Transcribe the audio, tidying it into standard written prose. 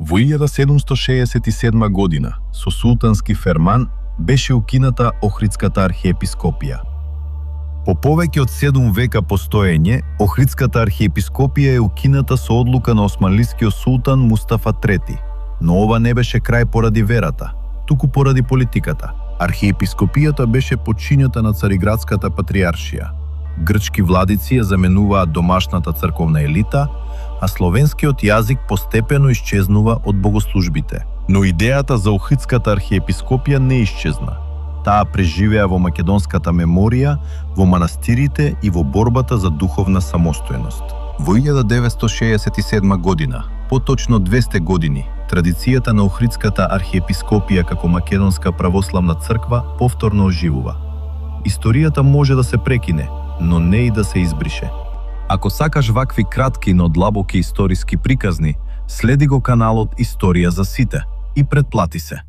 Во 1767 година со султански ферман беше укината Охридската архиепископија. По повеќе од 7 века постоење, Охридската архиепископија е укината со одлука на османлискиот султан Мустафа III, но ова не беше крај поради верата, туку поради политиката. Архиепископијата беше подчинета на Цариградската патриаршија. Грчки владици ја заменуваат домашната црковна елита, а словенскиот јазик постепено исчезнува од богослужбите. Но идејата за Охридската архиепископија не исчезна. Таа преживеа во македонската меморија, во манастирите и во борбата за духовна самостојност. Во 1967 година, поточно 200 години, традицијата на Охридската архиепископија како македонска православна црква повторно оживува. Историјата може да се прекине, но не и да се избрише. Ако сакаш вакви кратки, но длабоки историски приказни, следи го каналот Историја за сите и претплати се.